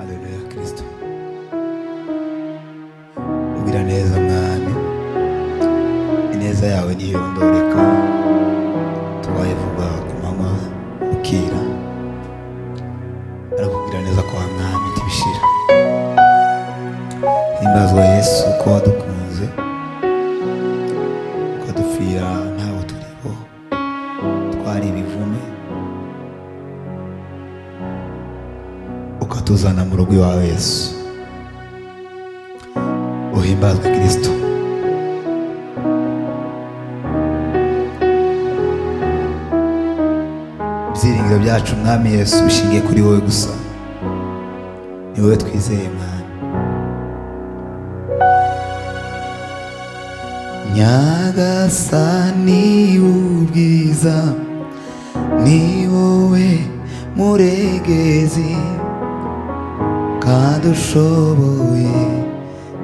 Haleluya Kristo. Ugira neza mwami, ineza yawe niyondoreka, tubayivuga ku manywa bukira, arakugira neza kwa mwami ntibishira. Himbazwa Yesu ko wadukunze, ukadupfira ntaho turiho, twari ibivume, ukatuzana mu rugo iwawe Yesu. Uhimbazwe Kristo. Ibyiringiro byacu mwami Yesu bishingiye kuri wowe gusa, ni wowe twizeye mwami. Nyagasani ubwiza ni wowe murengezi kandi ushoboye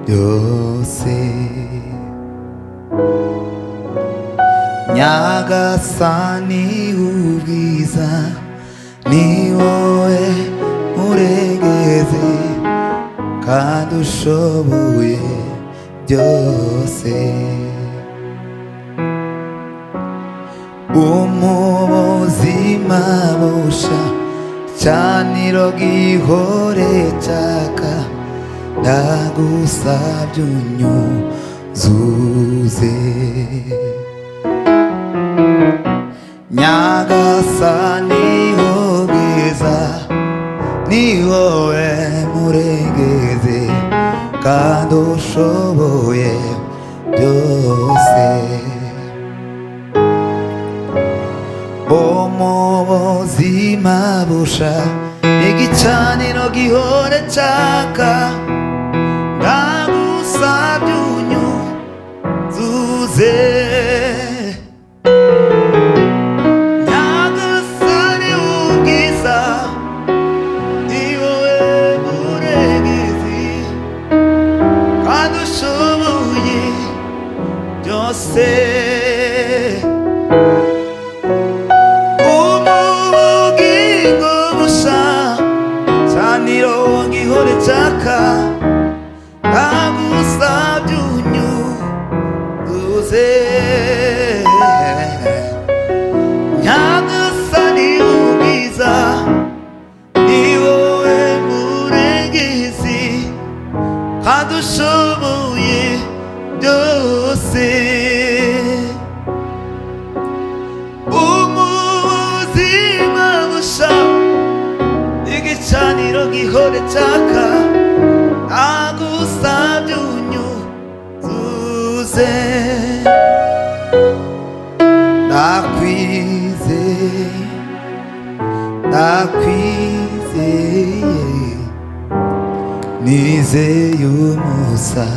byose. Nyagasani ubwiza ni wowe murengezi kandi ushoboye byose. Umubuzima busha cyaniro gihore cyaka, ndagusabye unyuzuze. Nyagasani ubwiza ni wowe murengezi kandi ushoboye byose. Umubuzima busha igicaniro gihore cyaka, ndagusabye unyuzuze. Nyagasani ubwiza ni wowe murengezi kandi ushoboye byose. Gihore cyaka, ndagusabye unyuzuze. Nyagasani ubwiza ni wowe murengezi kandi ushoboye byose. Umubuzima busha igicaniro gihore cyaka, ndagusabye unyuzuze. Ndakwizeye, ndakwizeye, nizeye umusaraba.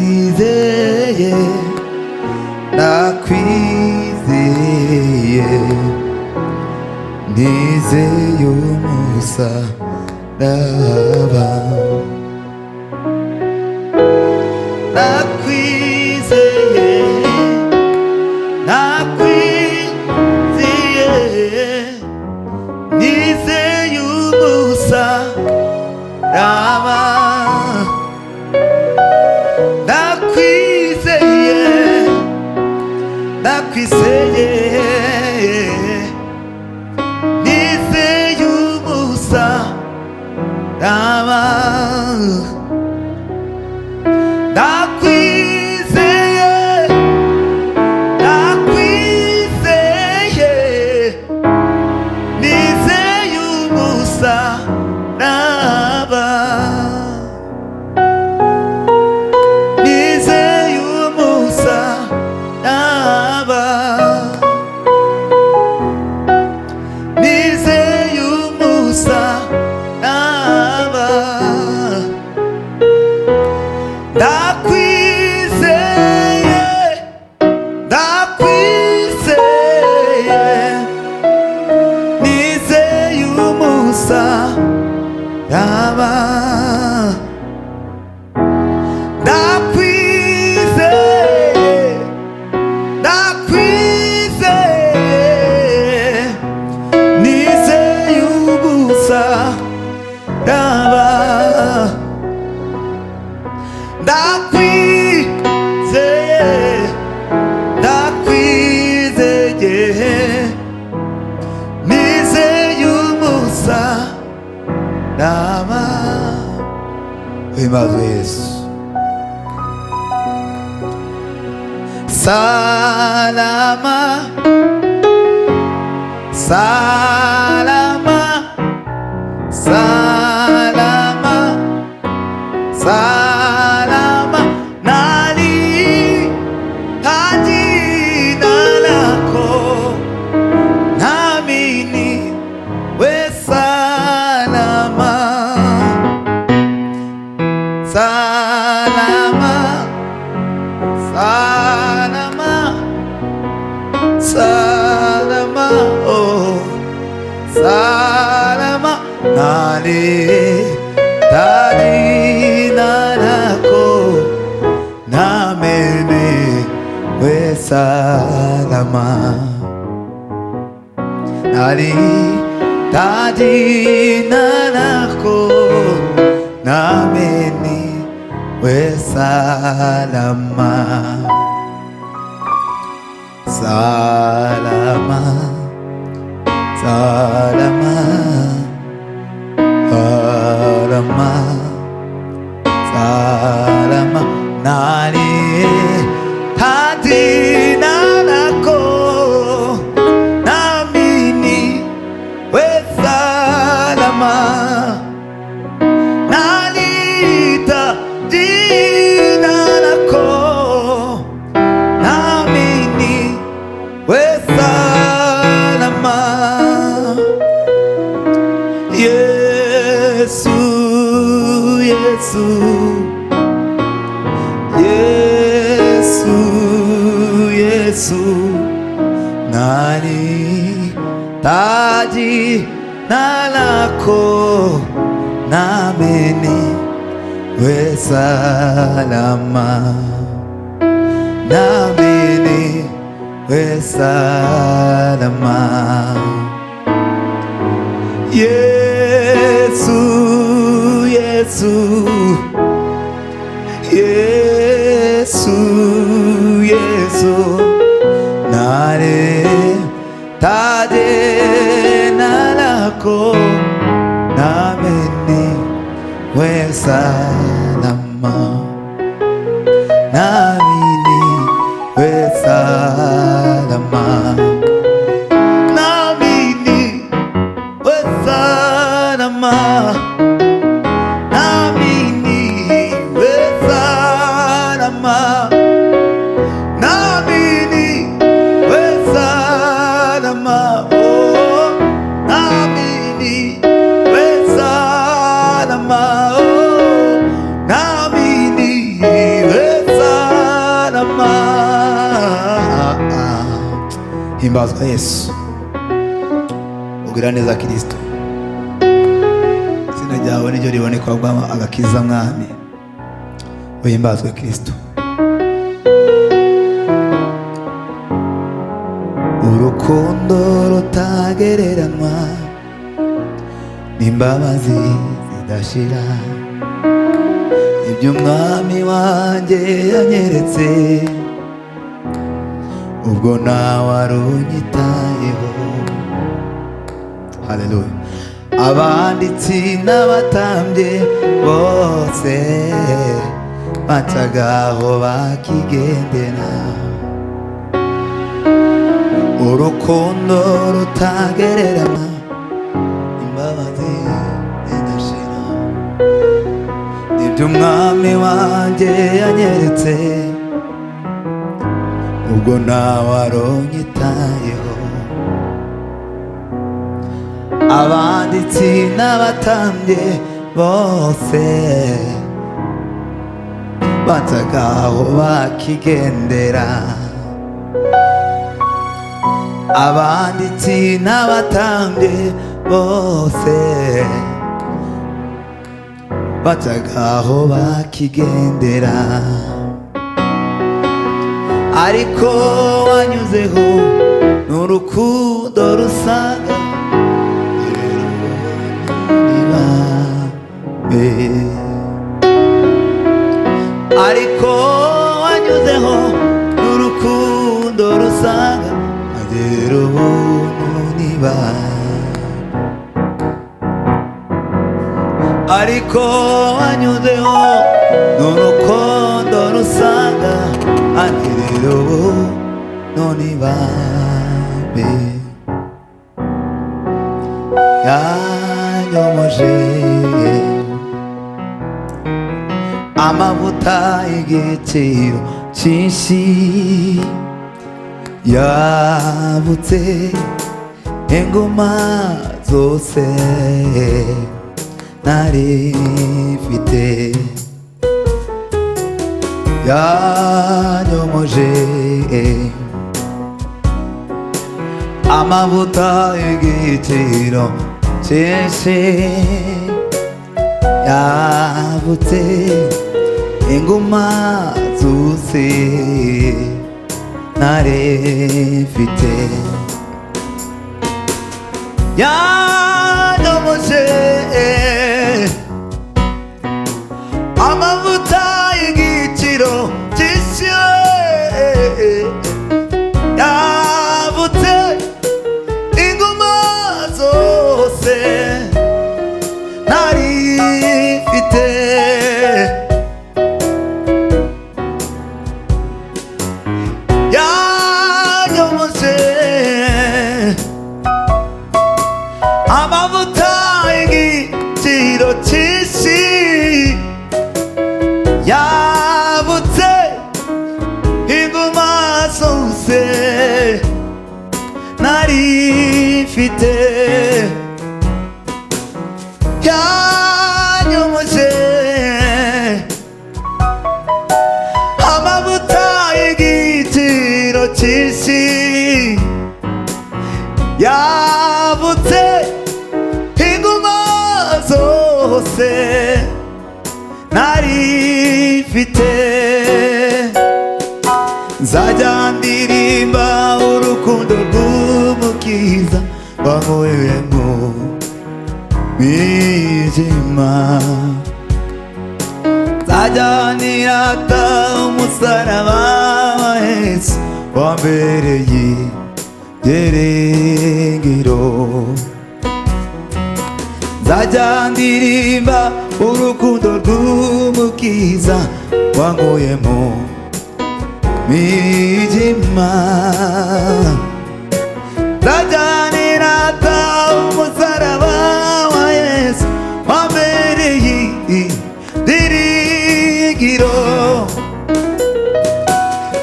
Ndakwizeye, ndakwizeye, nizeye umusaraba. Ndakwizeye, ndakwizeye, nizeye umusaraba. Ndakwizeye, nizeye umusaraba. Ndakwizeye, ndakwizeye, nizeye umusaraba. Nizeye umusaraba, nizeye umusaraba. Himbazwe Yesu. Salama, salama, salama, salama, nalihitaji jina lako, nami niwe salama, salama, salama, salama, oh, salama, nalihitaji jina lako, nami niwe salama, nalihitaji jina lako, nami niwe salama, salama, salama, salama, salama, nalihitaji jina lako, nami niwe salama, nalihitaji jina lako, nami niwe salama. Yesu, Yesu, Yesu, Yesu, nalihitaji jina lako, nami niwe salama, nami niwe salama. Yesu, Yesu, Yesu, Yesu, nalihitaji jina lako, nami niwe salama, nami niwe salama, nami niwe salama, nami niwe salama, nami niwe salama, oh, nami niwe salama, oh, nami niwe salama. Himbazwa Yesu. Ugira neza Kristo, izina ryawe niryo riboneka agakiza mwami. Uhimbazwe Kristo. Urukundo rutagereranywa n'imbabazi zidashira, ibyo umwami wanjye yanyeretse ubwo nawe warunyitayeho. Haleluya. Abanditsi n'abatambyi bose bacagaho bakigendera, urukundo rutagereranywa, imbabazi zidashira, ibyo umwami wanjye yanyeretse ubwo nawe warunyitayeho. Abanditsi n'abatambyi bose bacagaho bakigendera, abanditsi n'abatambyi bose bacagaho bakigendera, ariko wanyuzeho n'urukundo rusaga ariko wanyuzeho n'urukundo rusaga agera ubuntu niba ariko wanyuzeho n'urukundo rusanga andi rero none ibambe yanyomoje amavuta y'igiciro cyinshi yavutse inguma zose nari mfite yanyomoje amavuta y'igiciro cyinshi yavutse inguma zose nari mfite yanyomoje amavuta y'igiciro cyinshi yavutse inguma zose nari mfite yanyomoje amavuta y'igiciro cyinshi yavutse inguma zose nari mfite yanyomoje amavuta y'igiciro cyinshi yavutse inguma zose nari mfite nzajya ndirimba urukundo rw'umukiza wankuye mu mwijima nzajya nirata umusaraba wa Yesu wambereye ibyiringiro nzajya ndirimba urukundo rw'umukiza wankuye mu mwijima nzajya nirata umusaraba wa Yesu wambereye ibyiringiro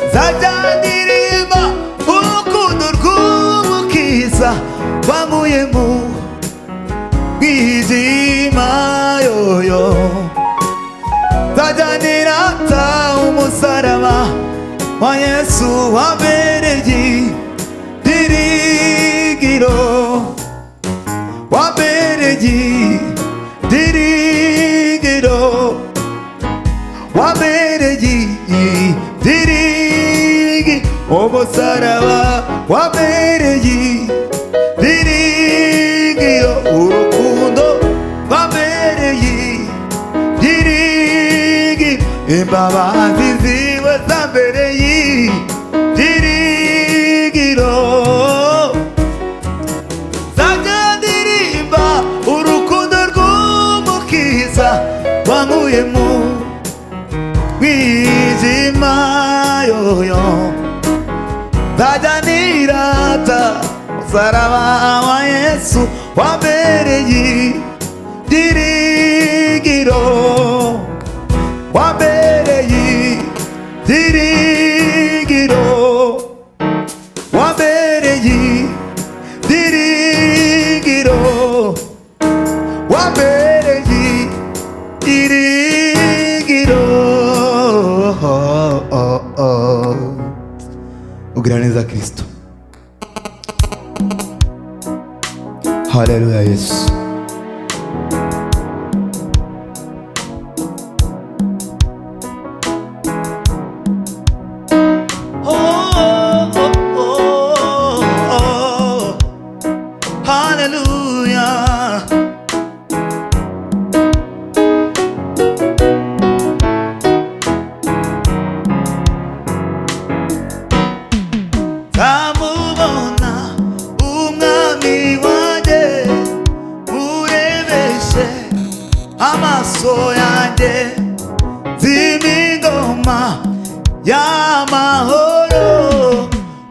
nzajya ndirimba urukundo rw'umukiza wankuye mu mwijima yoyo nzajya nirata umusaraba wa Yesu wambereye ibyiringiro wambereye ibyiringiro wambereye ibyiringiro umusaraba wambereye ibyiringiro urukundo wambereye ibyiringiro imbabazi ziwe zambereye ibyiringiro nzajya ndirimba urukundo rw'umukiza wankuye mu mwijima yoyo nzajya nirata umusaraba wa Yesu wambereye ibyiringiro wambereye ibyiringiro wambereye ibyiringiro wambereye ibyiringiro ugira neza Kristo. Haleluya Yesu. Tamubona umwami wanjye mu amaso yanjye z'imingoma y'amahoro,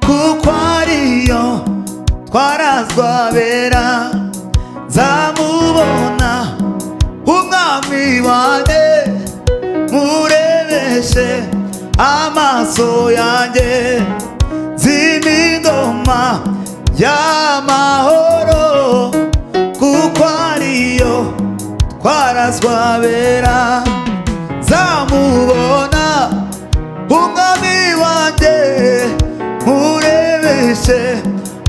kuko ariyo twarazwa bera. Nzamubona umwami wanjye, murebeshe amaso yanjye z'imingoma y'amahoro, kuko ariyo twarazwa bera. Nzamubona umwami wanjye, murebeshe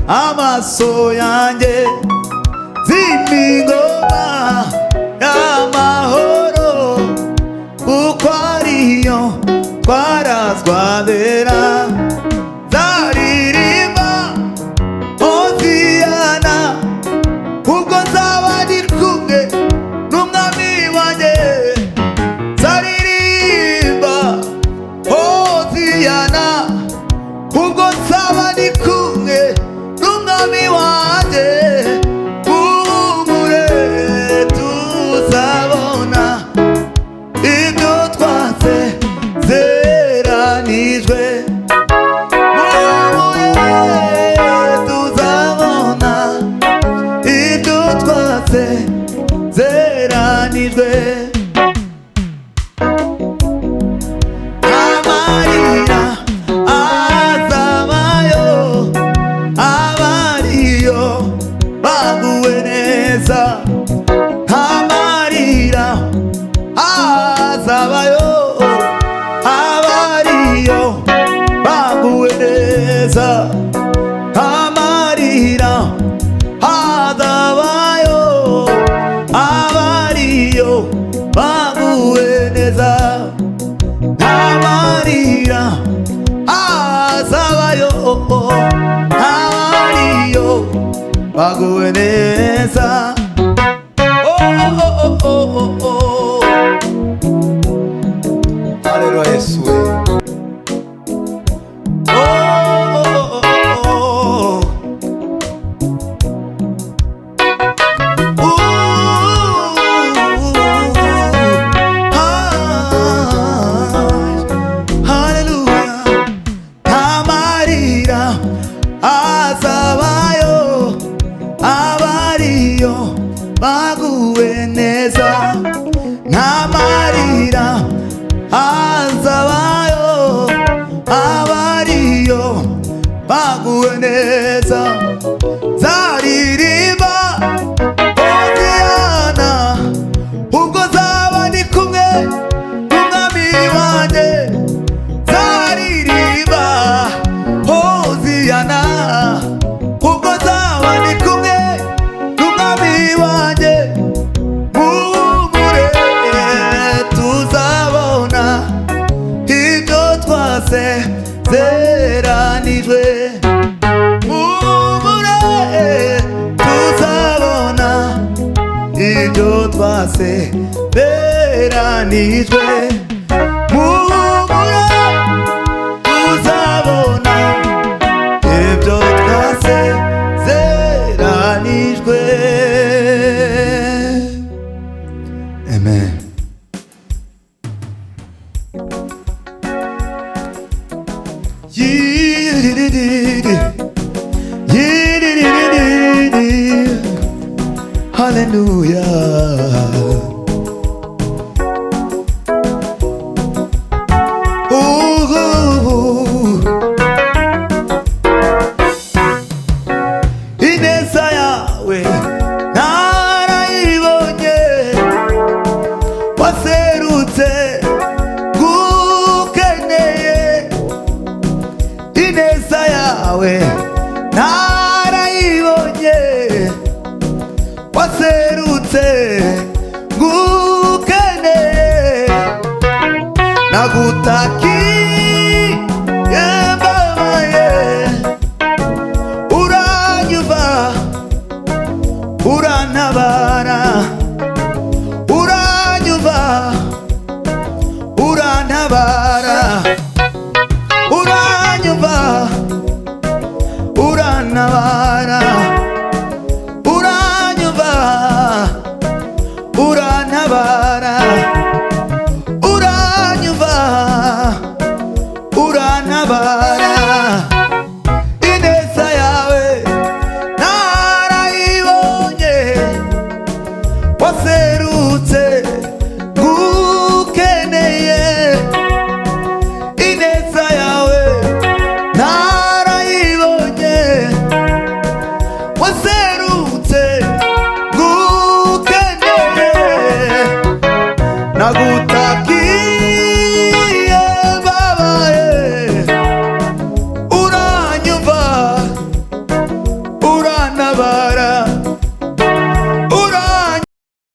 amaso yanjye z'imingoma y'amahoro, kuko ariyo twarazwa bera. Nzaririmba Hoziyana ubwo nzaba ndi kumwe n'umwami wanjye. Nzaririmba Hoziyana ubwo nzaba ndi kumwe n'umwami wanjye. Humure tuzabona ibyo twasezeranijwe. Zeranijwe. Amarira azabayo, abariyo baguwe neza. Amarira azabayo, abariyo baguwe neza. Amarira azabayo, abariyo baguwe neza. Amarira azabayo, abariyo baguwe neza. Haleluya Yesu. Azabayo, abariyo baguwe neza. N'amarira azabayo, abariyo baguwe neza. Nzaririmba Hoziyana ubwo nzaba ndi kumwe n'umwami wanjye. Nzaririmba Hoziyana ubwo nzaba ndi kumwe n'umwami wanjye. Humure tuzabona ibyo twasezeranijwe. Humure tuzabona ibyo twasezeranijwe. Humure tuzabona ibyo twasezeranijwe. Amen. Hallelujah. Ineza yawe narayibonye, waserutse gukeneye. Ineza yawe narayibonye, waserutse gukeneye. Nagutakiye mbabaye, uranyumva urantabara. Uranyumva urantabara. Uranyumva urantabara. Uranyumva urantabara. utabara